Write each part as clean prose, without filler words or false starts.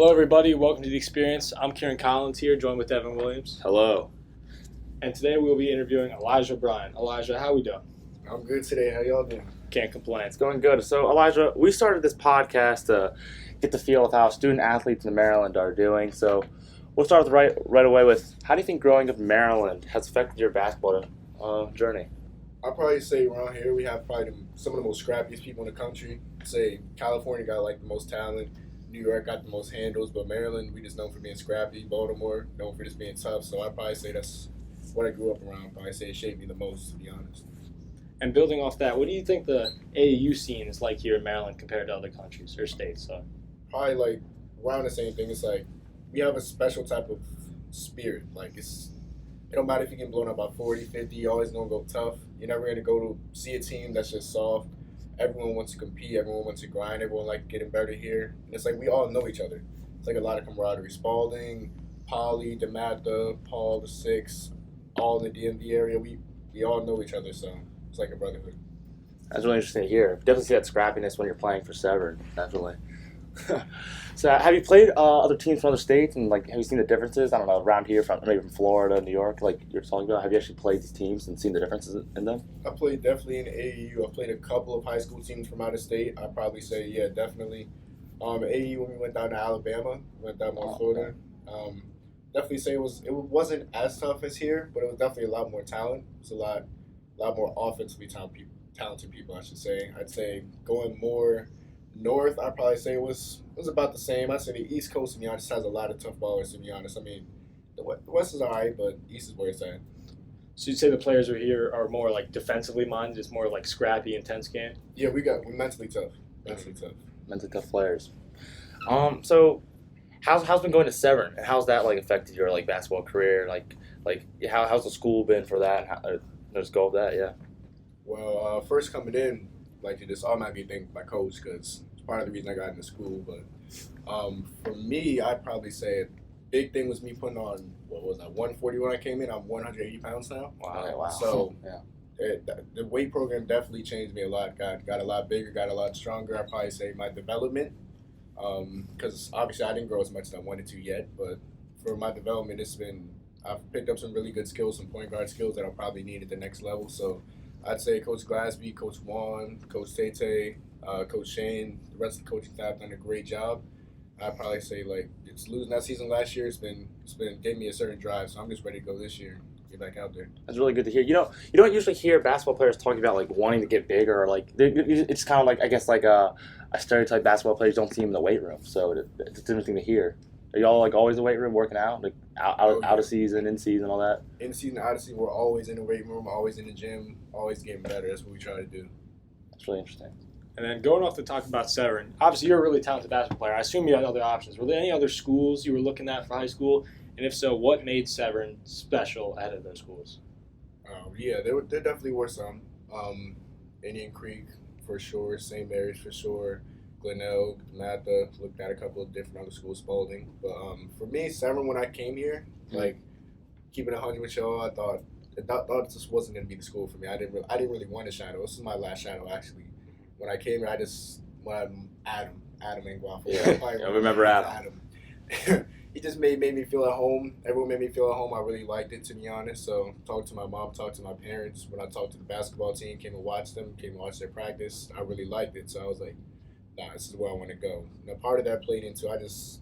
Hello, everybody. Welcome to The Experience. I'm Kieran Collins here, joined with Evan Williams. Hello. And today we'll be interviewing Elijah Bryan. Elijah, how we doing? I'm good today. How y'all doing? Can't complain. It's going good. So, Elijah, we started this podcast to get the feel of how student athletes in Maryland are doing. So, we'll start with right away with, how do you think growing up in Maryland has affected your basketball journey? I'll probably say around here we have probably some of the most scrappiest people in the country. Say California got like the most talent. New York got the most handles, but Maryland, we just known for being scrappy. Baltimore, known for just being tough. So I'd probably say that's what I grew up around. Probably say it shaped me the most, to be honest. And building off that, what do you think the AAU scene is like here in Maryland compared to other countries or states? Probably like around the same thing. It's like we have a special type of spirit. Like it don't matter if you get blown up by 40, 50, you're always going to go tough. You're never going to go to see a team that's just soft. Everyone wants to compete. Everyone wants to grind. Everyone like getting better here. And it's like we all know each other. It's like a lot of camaraderie. Spalding, Polly, DeMatha, Paul, the Six, all in the DMV area. We all know each other, so it's like a brotherhood. That's really interesting to hear. Definitely see that scrappiness when you're playing for Severn, definitely. So, have you played other teams from other states, and like, have you seen the differences? I don't know, around here, maybe from Florida, New York, like you're talking about. Have you actually played these teams and seen the differences in them? I played definitely in AAU. I played a couple of high school teams from out of state. I'd probably say, yeah, definitely. AAU, when we went down to Alabama, went down to Florida. Definitely say it wasn't as tough as here, but it was definitely a lot more talent. It's a lot more offensively talented people, I should say. I'd say going more north, I'd probably say it was about the same. I'd say the East Coast, to be honest, has a lot of tough ballers, to be honest. I mean, the West is all right, but East is where it's at. So you'd say the players are here are more like defensively minded, it's more like scrappy, intense game? Yeah, we're mentally tough. Mentally tough players. So how's been going to Severn, and how's that like affected your like basketball career? Like how's the school been for that? Let's go with that, yeah. Well, first coming in, like you just automatically think my coach, because it's part of the reason I got into school. But for me, I'd probably say a big thing was me putting on, what was I, 140 when I came in. I'm 180 pounds now. Wow. So yeah. The weight program definitely changed me a lot. Got a lot bigger, got a lot stronger. I'd probably say my development, because obviously I didn't grow as much as I wanted to yet. But for my development, I've picked up some really good skills, some point guard skills that I'll probably need at the next level. So I'd say Coach Glasby, Coach Juan, Coach Tate, Coach Shane, the rest of the coaching staff done a great job. I'd probably say like it's losing that season last year. It's been giving me a certain drive, so I'm just ready to go this year, get back out there. That's really good to hear. You don't usually hear basketball players talking about like wanting to get bigger, or like it's kind of like, I guess, like a stereotype. Basketball players don't see them in the weight room, so it's interesting to hear. Are y'all like always in the weight room working out, like out of season, in season, all that? In season, out of season, we're always in the weight room, always in the gym, always getting better. That's what we try to do. That's really interesting. And then going off to talk about Severn, obviously you're a really talented basketball player. I assume you had other options. Were there any other schools you were looking at for high school? And if so, what made Severn special ahead of those schools? Yeah, there definitely were some. Indian Creek, for sure. St. Mary's, for sure. Glenelg, Matha, looked at a couple of different other schools, Spalding. But for me, Severn, when I came here, like, keeping it 100 with y'all, I thought this wasn't going to be the school for me. I didn't really want a shadow. This is my last shadow, actually. When I came here, Adam and Guapo. Yeah, I remember Adam. He just made me feel at home. Everyone made me feel at home. I really liked it, to be honest. So talked to my mom, talked to my parents. When I talked to the basketball team, came and watched their practice. I really liked it. So I was like, nah, this is where I want to go. Now, part of that played into I just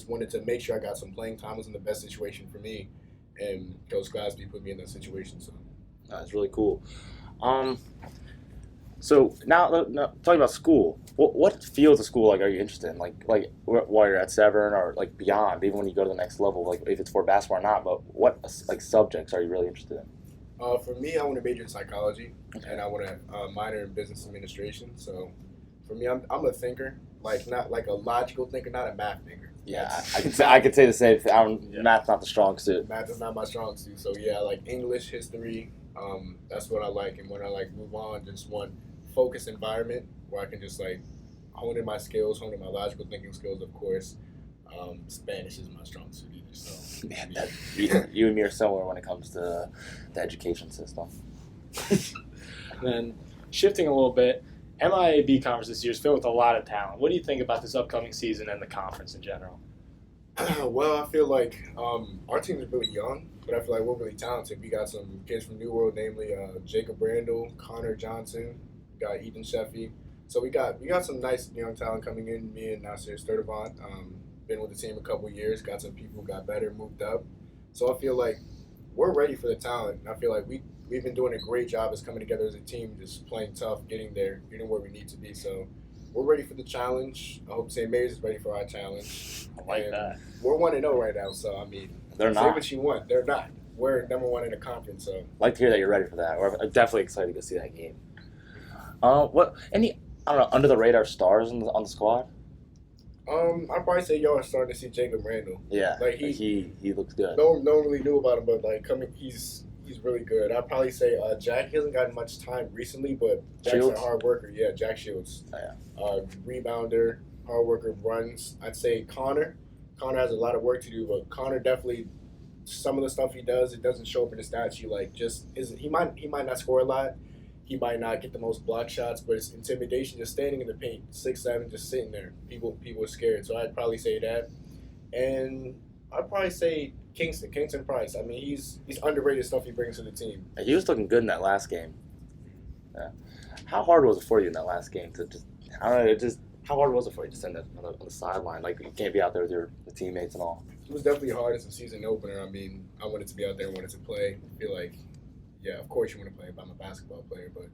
wanted to make sure I got some playing time. It was in the best situation for me, and Coach Glasby put me in that situation. So that's really cool. So now talking about school, what fields of school like are you interested in? Like while you're at Severn or like beyond, even when you go to the next level, like if it's for basketball or not, but what like subjects are you really interested in? For me, I want to major in psychology, and I want to minor in business administration. So for me, I'm a thinker, like not like a logical thinker, not a math thinker. Yeah, I could say the same thing. Math's not the strong suit. Math is not my strong suit. So yeah, I like English, history. That's what I like, and when I like move on, just one focused environment where I can just like hone in my skills, hone in my logical thinking skills. Of course, Spanish is my strong suit either. So yeah, you and me are similar when it comes to the education system. Then shifting a little bit, MIAA conference this year is filled with a lot of talent. What do you think about this upcoming season and the conference in general? Well, I feel like our team is really young, but I feel like we're really talented. We got some kids from New World, namely Jacob Randall, Connor Johnson, we got Ethan Sheffy. So we got some nice young talent coming in. Me and Nasir Sturdivant, been with the team a couple years. Got some people who got better, moved up. So I feel like we're ready for the talent. And I feel like we've been doing a great job as coming together as a team, just playing tough, getting there, getting where we need to be. So we're ready for the challenge. I hope St. Mary's is ready for our challenge. I like And that. We're 1-0 right now, so I mean, They're say not. what you want. They're not. We're number one in the conference, so Like to hear that you're ready for that. I'm definitely excited to see that game. What any I don't know under the radar stars on the squad? I'd probably say y'all are starting to see Jacob Randall. Yeah, Like he looks good. no one really knew about him, but like he's really good. I'd probably say Jack hasn't gotten much time recently, but Jack's Shields? a hard worker. Yeah, Jack Shields. Oh, Rebounder, hard worker, runs. I'd say Connor. Connor has a lot of work to do, but Connor definitely some of the stuff he does, it doesn't show up in the stats. You like just isn't he might not score a lot. He might not get the most block shots, but it's intimidation just standing in the paint, 6'7", just sitting there. People are scared. So I'd probably say that. And I'd probably say Kingston Price. I mean, he's underrated stuff he brings to the team. He was looking good in that last game. Yeah. How hard was it for you in that last game to just? I don't know. How hard was it for you to stand on the sideline? Like you can't be out there with your teammates and all. It was definitely hard as a season opener. I mean, I wanted to be out there, wanted to play. I feel like, yeah, of course you want to play if I'm a basketball player, but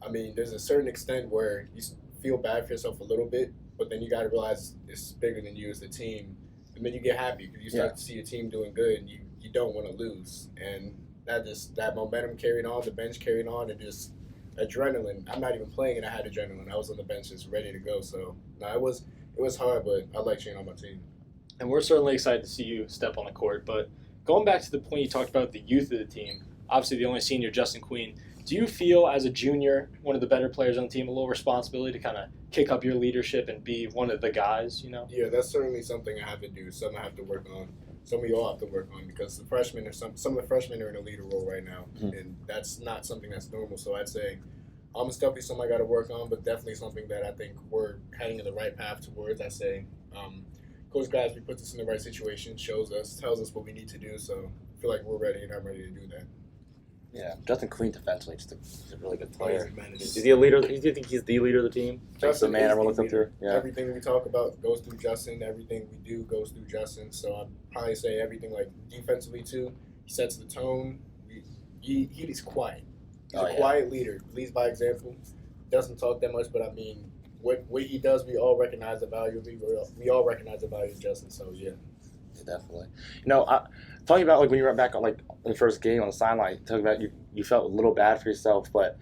I mean, there's a certain extent where you feel bad for yourself a little bit, but then you got to realize it's bigger than you as the team, and then you get happy because you start to see your team doing good, and you don't want to lose, and that momentum carried on, the bench carried on, and just adrenaline. I'm not even playing, and I had adrenaline. I was on the bench just ready to go. So no, it was hard, but I like cheering on my team. And we're certainly excited to see you step on the court. But going back to the point you talked about the youth of the team, obviously the only senior, Justin Queen, do you feel as a junior, one of the better players on the team, a little responsibility to kind of kick up your leadership and be one of the guys, you know? Yeah, that's certainly something I have to do, something I have to work on. Some of y'all have to work on because the freshmen are some of the freshmen are in a leader role right now, and that's not something that's normal. So I'd say it's definitely something I got to work on, but definitely something that I think we're heading in the right path towards. I say Coach Glasby puts us in the right situation, tells us what we need to do. So I feel like we're ready, and I'm ready to do that. Yeah, Justin Queen defensively, he's a really good player. Is Is he a leader? Do you think he's the leader of the team? Justin The man is everyone the looks up to. Yeah. Everything we talk about goes through Justin. Everything we do goes through Justin. So I'd probably say everything like defensively too. He sets the tone. He's quiet. He's a quiet leader. Leads by example. Doesn't talk that much, but I mean, what he does, we all recognize the value. We all recognize the value of Justin. So yeah. Definitely. You know, talking about like when you went back on like the first game on the sideline, talking about you felt a little bad for yourself, but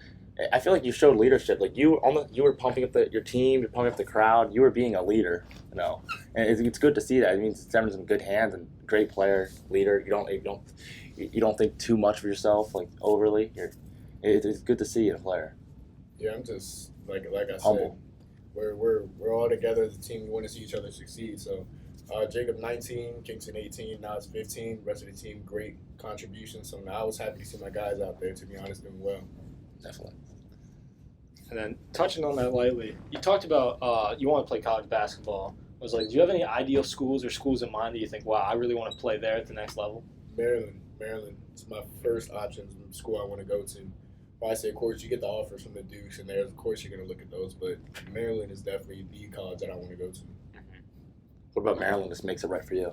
I feel like you showed leadership. Like you were pumping up your team, you're pumping up the crowd. You were being a leader, you know, and it's good to see that. It means Severn's in good hands and great player, leader. You don't think too much of yourself, like overly. It's good to see in a player. Yeah, I'm just like I Humble. said, we're all together as a team. We want to see each other succeed. So. Jacob 19, Kingston 18, now it's 15. Rest of the team, great contribution. So now I was happy to see my guys out there, to be honest, doing well. Definitely. And then touching on that lightly, you talked about you want to play college basketball. I was like, do you have any ideal schools or schools in mind that you think, wow, I really want to play there at the next level? Maryland. It's my first option, school I want to go to. Well, I say, of course, you get the offers from the Dukes, and there's, of course, you're going to look at those. But Maryland is definitely the college that I want to go to. What about Maryland? This makes it right for you.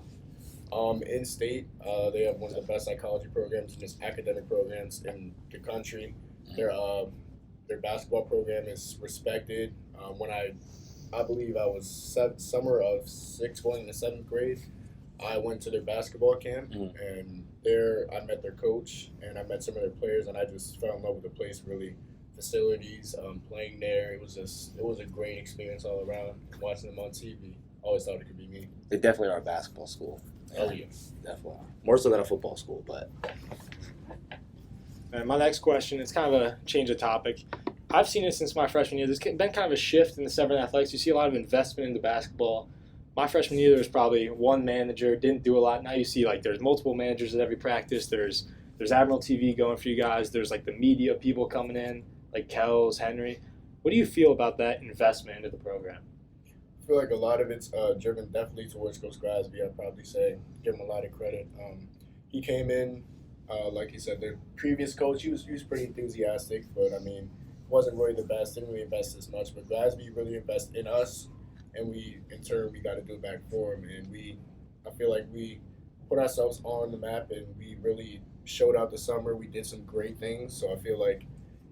In state, they have one of the best psychology programs and just academic programs in the country. Their basketball program is respected. When I believe I was summer of 6th going into 7th grade, I went to their basketball camp, and there I met their coach and I met some of their players, and I just fell in love with the place. Really, facilities, playing there. It was a great experience all around. Watching them on TV. Always thought it could be me. They definitely are a basketball school. Oh yeah, definitely. More so than a football school, but. And my next question, it's kind of a change of topic. I've seen it since my freshman year. There's been kind of a shift in the Severn Athletics. You see a lot of investment into basketball. My freshman year, there was probably one manager, didn't do a lot. Now you see like there's multiple managers at every practice. There's Admiral TV going for you guys. There's like the media people coming in, like Kells, Henry. What do you feel about that investment into the program? I I feel like a lot of it's driven definitely towards Coach Glasby. I'd probably say give him a lot of credit. He came in, like he said, the previous coach he was pretty enthusiastic, but I mean wasn't really the best. Didn't really invest as much. But Glasby really invested in us, and we in turn we got to do it back for him. And I feel like we put ourselves on the map, and we really showed out the summer. We did some great things. So I feel like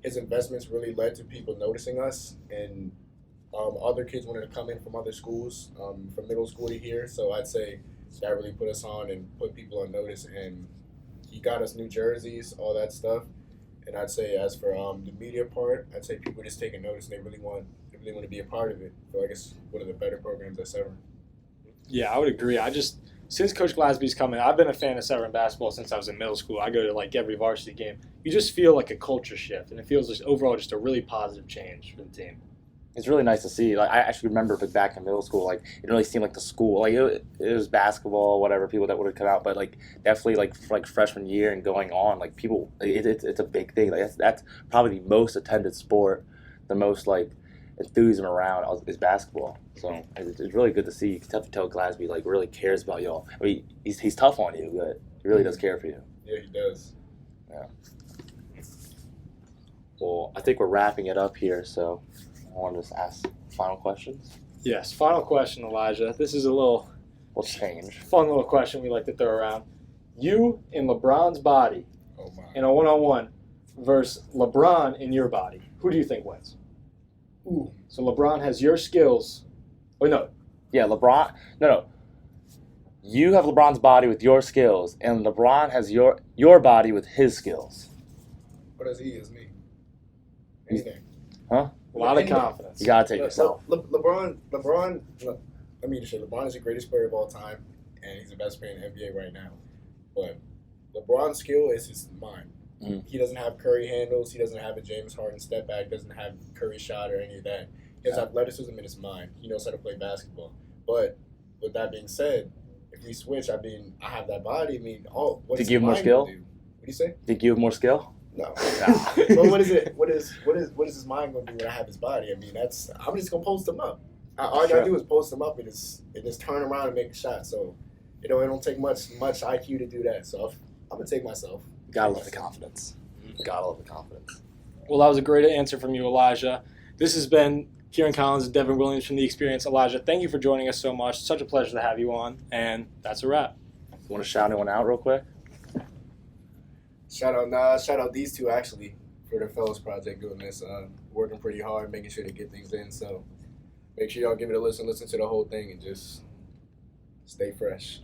his investments really led to people noticing us, and other kids wanted to come in from other schools, from middle school to here. So I'd say that really put us on and put people on notice. And he got us new jerseys, all that stuff. And I'd say as for the media part, I'd say people just taking notice and they really want to be a part of it. I feel like it's one of the better programs at Severn. Yeah, I would agree. Since Coach Glasby's coming, I've been a fan of Severn basketball since I was in middle school. I go to like every varsity game. You just feel like a culture shift, and it feels just overall just a really positive change for the team. It's really nice to see. Like I actually remember back in middle school, like it didn't really seem like the school. Like it was basketball, whatever. People that would have come out, but like definitely like freshman year and going on, like people, it's a big thing. Like that's probably the most attended sport, the most like enthusiasm around is basketball. So it's really good to see. You can tell Glasby like really cares about y'all. I mean, he's tough on you, but he really does care for you. Yeah, he does. Yeah. Well, I think we're wrapping it up here, so I want to just ask final questions. Yes, final question, Elijah. This is a little We'll change. fun little question we like to throw around. You in LeBron's body Oh my. in a one-on-one versus LeBron in your body. Who do you think wins? Ooh. So LeBron has your skills. Oh, no. Yeah, LeBron. No. You have LeBron's body with your skills, and LeBron has your body with his skills. What does he as me? Anything. A lot of Anything. confidence. You gotta take yourself. LeBron. I mean, LeBron is the greatest player of all time, and he's the best player in the NBA right now. But LeBron's skill is his mind. Mm. He doesn't have Curry handles. He doesn't have a James Harden step back. Doesn't have Curry shot or any of that. He has athleticism in his mind. He knows how to play basketball. But with that being said, if we switch, I have that body. I mean, what To is give his more mind skill? gonna do? What do you say? Think you have more skill? No. Nah. But what is it? What is his mind gonna do when I have his body? I mean, I'm just gonna post him up. All I gotta do is post him up and just turn around and make a shot. So, it don't take much IQ to do that. So I'm gonna take myself. Gotta love the confidence. Gotta love the confidence. Well, that was a great answer from you, Elijah. This has been Kieran Collins and Devin Williams from The Experience. Elijah, thank you for joining us so much. Such a pleasure to have you on. And that's a wrap. You want to shout anyone out real quick? Shout out these two actually for the Fellows Project doing this. Working pretty hard, making sure to get things in. So make sure y'all give it a listen to the whole thing, and just stay fresh.